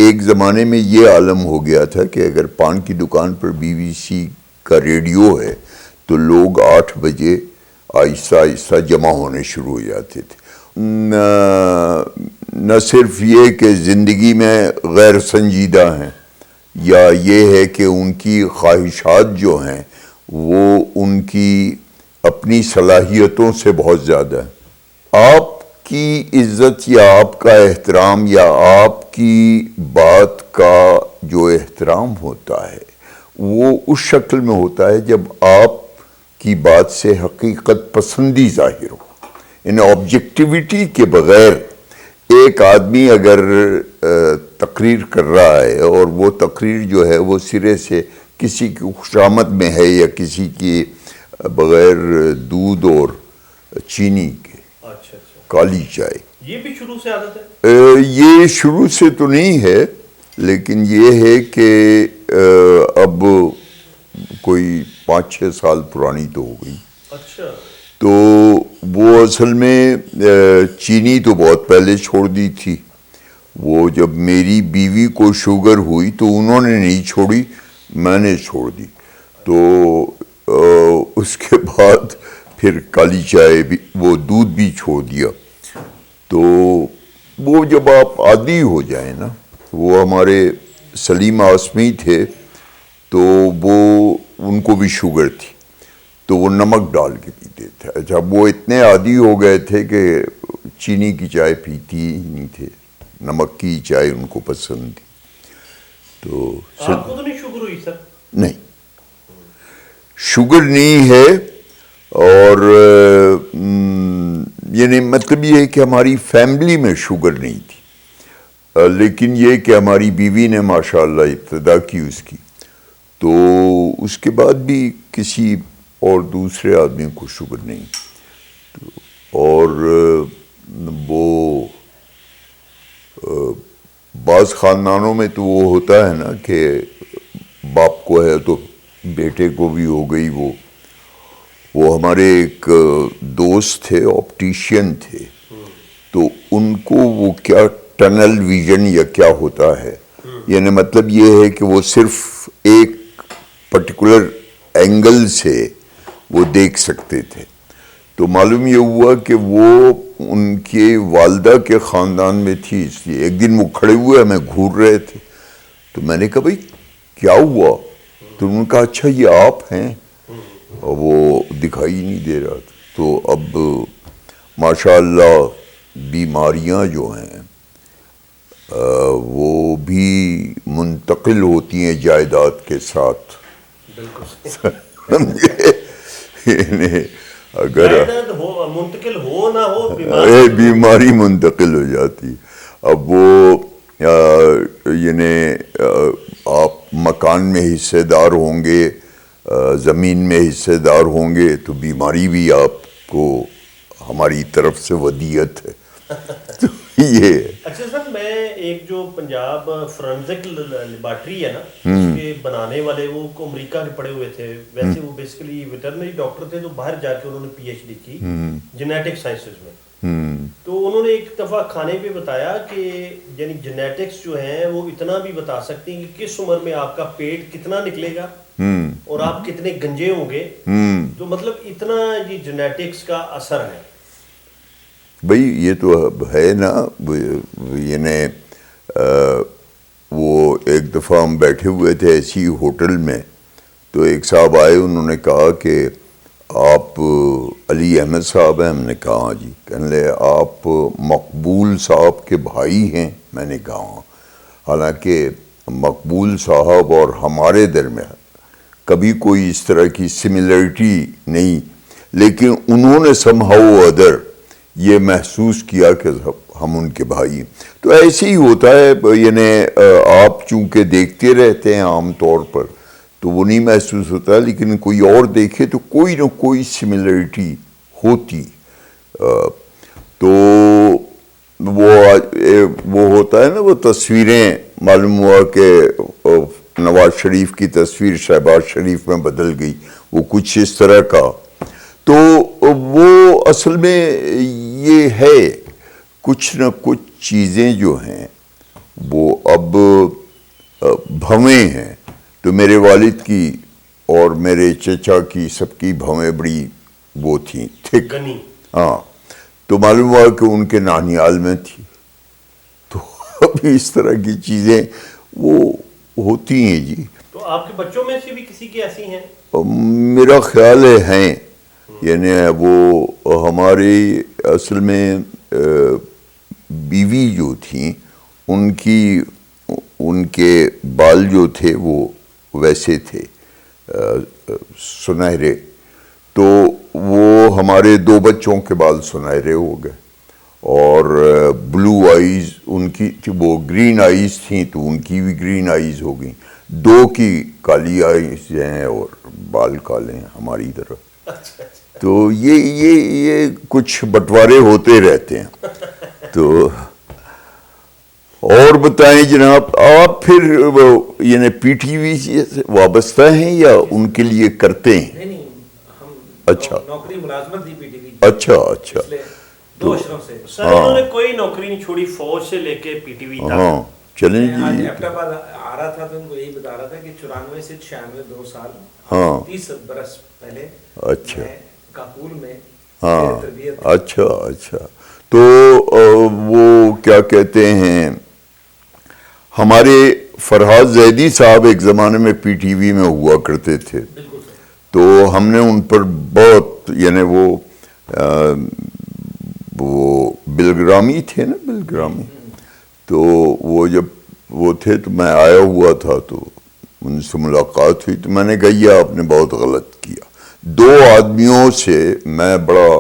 ایک زمانے میں یہ عالم ہو گیا تھا کہ اگر پان کی دکان پر BBC کا ریڈیو ہے تو لوگ 8 بجے آہستہ آہستہ جمع ہونے شروع ہو جاتے تھے. نہ صرف یہ کہ زندگی میں غیر سنجیدہ ہیں، یا یہ ہے کہ ان کی خواہشات جو ہیں وہ ان کی اپنی صلاحیتوں سے بہت زیادہ ہیں. آپ کی عزت یا آپ کا احترام یا آپ کی بات کا جو احترام ہوتا ہے وہ اس شکل میں ہوتا ہے جب آپ کی بات سے حقیقت پسندی ظاہر ہو. ان آبجیکٹیویٹی کے بغیر ایک آدمی اگر تقریر کر رہا ہے اور وہ تقریر جو ہے وہ سرے سے کسی کی خوشامد میں ہے یا کسی کی بغیر دودھ اور چینی کے، کالی چائے، یہ بھی شروع سے عادت ہے؟ یہ شروع سے تو نہیں ہے، لیکن یہ ہے کہ اب کوئی 5-6 سال پرانی تو ہو گئی. اچھا. تو وہ اصل میں چینی تو بہت پہلے چھوڑ دی تھی. وہ جب میری بیوی کو شوگر ہوئی تو انہوں نے نہیں چھوڑی، میں نے چھوڑ دی. تو اس کے بعد پھر کالی چائے بھی، وہ دودھ بھی چھوڑ دیا. تو وہ جب آپ عادی ہو جائیں نا، وہ ہمارے سلیم آسمی تھے تو وہ ان کو بھی شوگر تھی تو وہ نمک ڈال کے پیتے تھے. جب وہ اتنے عادی ہو گئے تھے کہ چینی کی چائے پیتی ہی نہیں تھے، نمک کی چائے ان کو پسند تھی. تو آپ کو تو نہیں شوگر ہوئی سر؟ نہیں، شوگر نہیں ہے. اور یعنی مطلب یہ ہے کہ ہماری فیملی میں شوگر نہیں تھی، لیکن یہ کہ ہماری بیوی نے ماشاءاللہ ابتدا کی اس کی، تو اس کے بعد بھی کسی اور دوسرے آدمی کو شوگر نہیں. اور وہ بعض خاندانوں میں تو وہ ہوتا ہے نا کہ باپ کو ہے تو بیٹے کو بھی ہو گئی. وہ ہمارے ایک دوست تھے، آپٹیشین تھے، تو ان کو وہ کیا ٹنل ویژن یا کیا ہوتا ہے، یعنی مطلب یہ ہے کہ وہ صرف ایک پرٹیکولر اینگل سے وہ دیکھ سکتے تھے. تو معلوم یہ ہوا کہ وہ ان کے والدہ کے خاندان میں تھی، اس لیے ایک دن وہ کھڑے ہوئے ہمیں گھور رہے تھے. تو میں نے کہا بھائی کیا ہوا؟ تو انہوں نے کہا اچھا یہ آپ ہیں، اور وہ دکھائی نہیں دے رہا تھا. تو اب ماشاءاللہ بیماریاں جو ہیں وہ بھی منتقل ہوتی ہیں جائیداد کے ساتھ. اگر منتقل ہو نہ ہو بیماری منتقل ہو جاتی. اب وہ یعنی آپ مکان میں حصے دار ہوں گے، زمین میں حصے دار ہوں گے، تو بیماری بھی آپ کو ہماری طرف سے ودیعت ہے. تو یہ اچھا سر، میں ایک جو پنجاب فورنزک لیبارٹری ہے نا، اس کے بنانے والے وہ امریکہ کے پڑھے ہوئے تھے. ویسے وہ بیسیکلی ویٹرنری ڈاکٹر تھے، تو باہر جا کے انہوں نے PhD کی جینیٹک سائنسز میں. تو انہوں نے ایک دفعہ کھانے پہ بتایا کہ یعنی جینیٹکس جو ہیں وہ اتنا بھی بتا سکتی ہیں کہ کس عمر میں آپ کا پیٹ کتنا نکلے گا اور آپ کتنے گنجے ہوں گے. تو مطلب اتنا یہ جینیٹکس کا اثر ہے. بھئی یہ تو ہے نا. یعنی وہ ایک دفعہ ہم بیٹھے ہوئے تھے ایسی ہوٹل میں، تو ایک صاحب آئے، انہوں نے کہا کہ آپ علی احمد صاحب ہیں؟ ہم نے کہا ہاں جی. کہنے لگے آپ مقبول صاحب کے بھائی ہیں؟ میں نے کہا ہاں. حالانکہ مقبول صاحب اور ہمارے درمیان کبھی کوئی اس طرح کی سملیرٹی نہیں، لیکن انہوں نے سم ہاؤ ادر یہ محسوس کیا کہ ہم ان کے بھائی ہیں. تو ایسے ہی ہوتا ہے. یعنی آپ چونکہ دیکھتے رہتے ہیں عام طور پر تو وہ نہیں محسوس ہوتا، لیکن کوئی اور دیکھے تو کوئی نہ کوئی سملیرٹی ہوتی. تو وہ ہوتا ہے نا، وہ تصویریں معلوم ہوا کہ نواز شریف کی تصویر شہباز شریف میں بدل گئی، وہ کچھ اس طرح کا. تو وہ اصل میں یہ ہے کچھ نہ کچھ چیزیں جو ہیں وہ اب بھویں ہیں تو میرے والد کی اور میرے چچا کی سب کی بھویں بڑی وہ تھیں تھک. گنی. ہاں تو معلوم ہوا کہ ان کے نانیال میں تھی. تو ابھی اس طرح کی چیزیں وہ ہوتی ہیں جی. تو آپ کے بچوں میں سے بھی کسی کی ایسی ہیں؟ میرا خیال ہے یعنی وہ ہماری اصل میں بیوی جو تھیں ان کے بال جو تھے وہ ویسے تھے سنہرے. تو وہ ہمارے 2 بچوں کے بال سنہرے ہو گئے اور بلو آئیز ان کی تھی, وہ گرین آئیز تھیں تو ان کی بھی گرین آئیز ہو گئیں. 2 کی کالی آئیز ہیں اور بال کالے ہیں ہماری طرف. تو یہ کچھ بٹوارے ہوتے رہتے ہیں. تو اور بتائیں جناب, آپ پھر یعنی پی ٹی وی سے وابستہ ہیں یا ان کے لیے کرتے ہیں؟ نہیں ہم اچھا نوکری ملازمت دی پی ٹی وی. اچھا 2 اشرف سے. سر انہوں نے کوئی نوکری نہیں چھوڑی, فوج سے لے کے پی ٹی وی تک. ہاں چلیں میں آج جی. ایبٹ آباد آ رہا تھا تو ان کو یہی بتا رہا تھا کہ 94 سے 96 2 سال, ہاں 30 برس پہلے اچھا میں کاپول میں ہاں تربیت. اچھا تو وہ کیا کہتے ہیں, ہمارے فرحاد زیدی صاحب ایک زمانے میں پی ٹی وی میں ہوا کرتے تھے. بالکل سر. تو ہم نے ان پر بہت یعنی وہ بلگرامی تھے نا, بلگرامی. تو وہ جب وہ تھے تو میں آیا ہوا تھا تو ان سے ملاقات ہوئی تو میں نے کہا یہ آپ نے بہت غلط کیا. 2 آدمیوں سے میں بڑا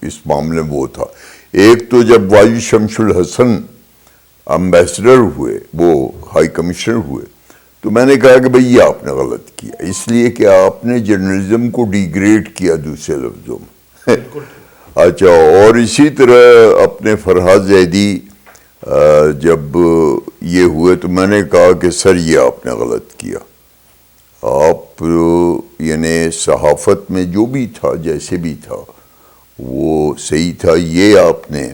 اس معاملے میں وہ تھا. ایک تو جب واجد شمس الحسن امبیسڈر ہوئے, وہ ہائی کمشنر ہوئے, تو میں نے کہا کہ بھئی یہ آپ نے غلط کیا, اس لیے کہ آپ نے جرنلزم کو ڈیگریڈ کیا دوسرے لفظوں میں. اچھا, اور اسی طرح اپنے فرحاد زیدی جب یہ ہوئے تو میں نے کہا کہ سر یہ آپ نے غلط کیا. آپ یعنی صحافت میں جو بھی تھا جیسے بھی تھا وہ صحیح تھا, یہ آپ نے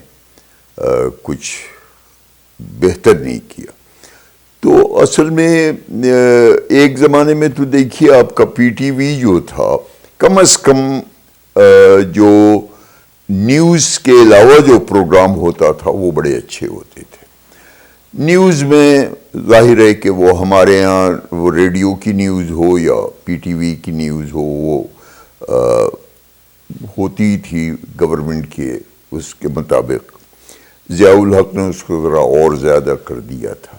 کچھ بہتر نہیں کیا. تو اصل میں ایک زمانے میں تو دیکھیے آپ کا پی ٹی وی جو تھا کم از کم جو نیوز کے علاوہ جو پروگرام ہوتا تھا وہ بڑے اچھے ہوتے تھے. نیوز میں ظاہر ہے کہ وہ ہمارے ہاں وہ ریڈیو کی نیوز ہو یا پی ٹی وی کی نیوز ہو وہ ہوتی تھی گورنمنٹ کے اس کے مطابق. ضیاء الحق نے اس کو ذرا اور زیادہ کر دیا تھا.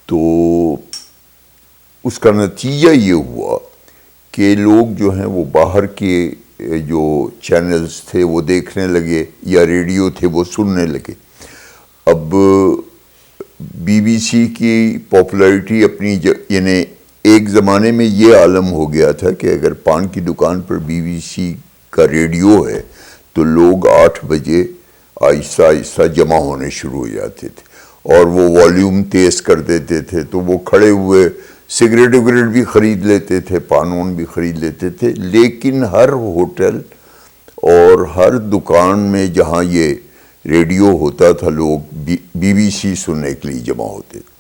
تو اس کا نتیجہ یہ ہوا کہ لوگ جو ہیں وہ باہر کے جو چینلز تھے وہ دیکھنے لگے یا ریڈیو تھے وہ سننے لگے. اب بی بی سی کی پاپولیرٹی اپنی یعنی ایک زمانے میں یہ عالم ہو گیا تھا کہ اگر پان کی دکان پر بی بی سی کا ریڈیو ہے تو لوگ 8 بجے آہستہ آہستہ جمع ہونے شروع ہو جاتے تھے اور وہ والیوم تیز کر دیتے تھے. تو وہ کھڑے ہوئے سگریٹ وگریٹ بھی خرید لیتے تھے, پان بھی خرید لیتے تھے. لیکن ہر ہوٹل اور ہر دکان میں جہاں یہ ریڈیو ہوتا تھا لوگ بی بی سی سننے کے لیے جمع ہوتے تھے.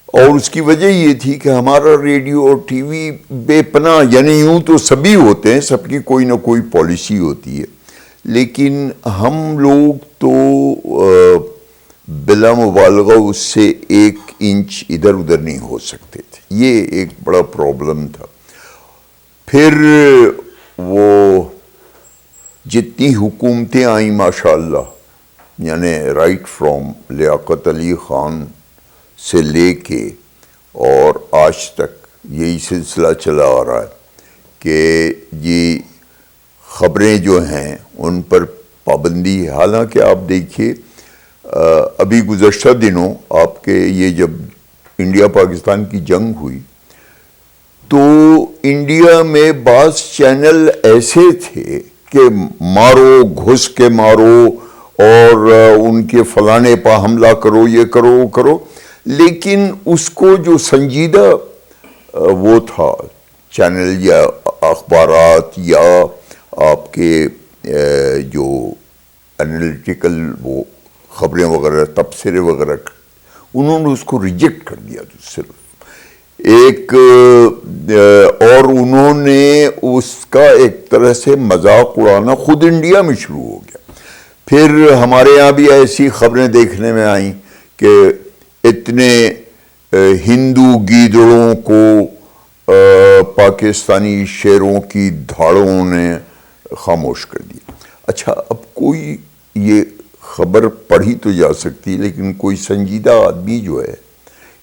اور اس کی وجہ یہ تھی کہ ہمارا ریڈیو اور ٹی وی بے پناہ, یعنی یوں تو سبھی ہوتے ہیں, سب کی کوئی نہ کوئی پالیسی ہوتی ہے, لیکن ہم لوگ تو بلا مبالغہ اس سے 1 انچ ادھر ادھر نہیں ہو سکتے تھے. یہ ایک بڑا پرابلم تھا. پھر وہ جتنی حکومتیں آئیں ماشاءاللہ, یعنی رائٹ فرام لیاقت علی خان سے لے کے اور آج تک یہی سلسلہ چلا آ رہا ہے کہ یہ خبریں جو ہیں ان پر پابندی. حالانکہ آپ دیکھیے ابھی گزشتہ دنوں آپ کے یہ جب انڈیا پاکستان کی جنگ ہوئی تو انڈیا میں بعض چینل ایسے تھے کہ مارو, گھس کے مارو اور ان کے فلانے پہ حملہ کرو, یہ کرو وہ کرو. لیکن اس کو جو سنجیدہ وہ تھا چینل یا اخبارات یا آپ کے جو انالیٹیکل وہ خبریں وغیرہ تبصرے وغیرہ انہوں نے اس کو ریجیکٹ کر دیا تو صرف ایک اور انہوں نے اس کا ایک طرح سے مذاق اڑانا خود انڈیا میں شروع ہو گیا. پھر ہمارے یہاں بھی ایسی خبریں دیکھنے میں آئیں کہ اتنے ہندو گیدڑوں کو پاکستانی شیروں کی دھاڑوں نے خاموش کر دیا. اچھا اب کوئی یہ خبر پڑھی تو جا سکتی لیکن کوئی سنجیدہ آدمی جو ہے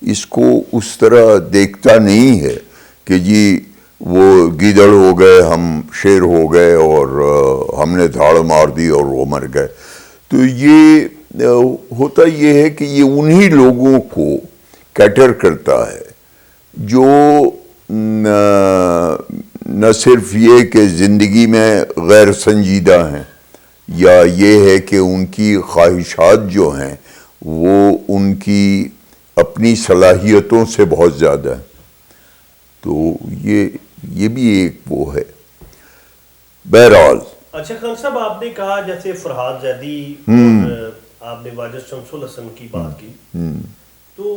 اس کو اس طرح دیکھتا نہیں ہے کہ جی وہ گیدڑ ہو گئے ہم شیر ہو گئے اور ہم نے دھاڑ مار دی اور وہ مر گئے. تو یہ ہوتا یہ ہے کہ یہ انہی لوگوں کو کیٹر کرتا ہے جو نہ صرف یہ کہ زندگی میں غیر سنجیدہ ہیں یا یہ ہے کہ ان کی خواہشات جو ہیں وہ ان کی اپنی صلاحیتوں سے بہت زیادہ ہے. تو یہ بھی ایک وہ ہے. بہرحال اچھا خان صاحب آپ نے کہا جیسے فرحاد زیدی اور آپ نے واجد شمس الحسن کی بات کی تو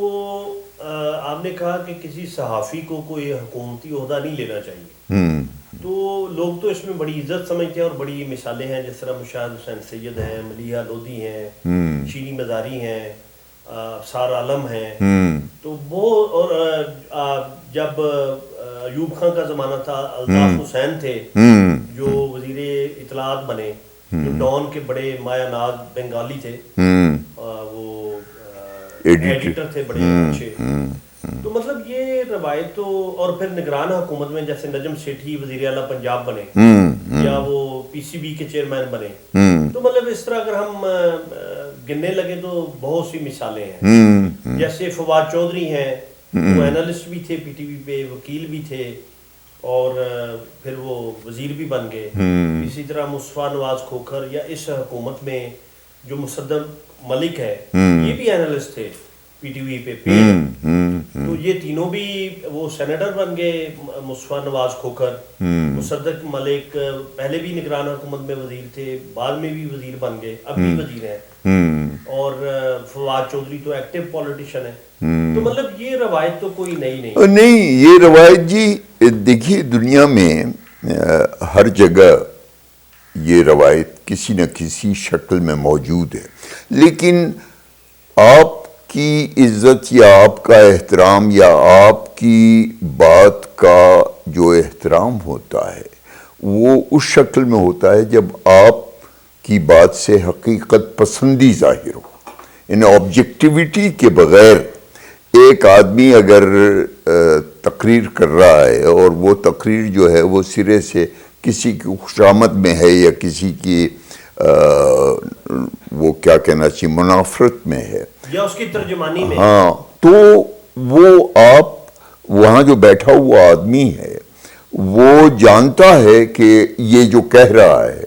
آپ نے کہا کہ کسی صحافی کو کوئی حکومتی عہدہ نہیں لینا چاہیے. تو لوگ تو اس میں بڑی عزت سمجھتے ہیں اور بڑی مثالیں ہیں جس طرح مشاہد حسین سید ہیں, ملیحہ لودھی ہیں, شیریں مزاری ہیں, افسار عالم ہیں. تو وہ اور جب ایوب خان کا زمانہ تھا الطاف حسین تھے جو وزیر اطلاعات بنے جو ڈان کے بڑے مایا ناز بنگالی تھے, وہ ایڈیٹر تھے بڑے اچھے. تو مطلب یہ روایت تو اور پھر نگران حکومت میں جیسے نجم سیٹھی وزیر اعلیٰ پنجاب بنے یا وہ پی سی بی کے چیئرمین بنے. تو مطلب اس طرح اگر ہم گننے لگے تو بہت سی مثالیں ہیں. جیسے فواد چودھری ہیں, وہ اینالسٹ بھی تھے پی ٹی وی پہ, وکیل بھی تھے اور پھر وہ وزیر بھی بن گئے. اسی طرح مصطفیٰ نواز کھوکھر یا اس حکومت میں جو مصدق ملک ہے یہ بھی اینالسٹ تھے پی ٹی وی پہ پیڈ. تو یہ تینوں بھی وہ سینیٹر بن گئے, مصطفیٰ نواز کھوکھر. مصدق ملک پہلے بھی نگران حکومت میں وزیر تھے, بعد میں بھی وزیر بن گئے, اب بھی وزیر ہیں. اور فواد چودھری تو ایکٹیو پولیٹیشن ہے. تو مطلب یہ روایت تو کوئی نئی نہیں. یہ روایت جی دیکھیے دنیا میں ہر جگہ یہ روایت کسی نہ کسی شکل میں موجود ہے. لیکن آپ کی عزت یا آپ کا احترام یا آپ کی بات کا جو احترام ہوتا ہے وہ اس شکل میں ہوتا ہے جب آپ کی بات سے حقیقت پسندی ظاہر ہو. ان آبجیکٹیویٹی کے بغیر ایک آدمی اگر تقریر کر رہا ہے اور وہ تقریر جو ہے وہ سرے سے کسی کی خوشامد میں ہے یا کسی کی وہ کیا کہنا چاہیے منافرت میں ہے یا اس کی ترجمانی میں, ہاں, تو وہ آپ وہاں جو بیٹھا ہوا آدمی ہے وہ جانتا ہے کہ یہ جو کہہ رہا ہے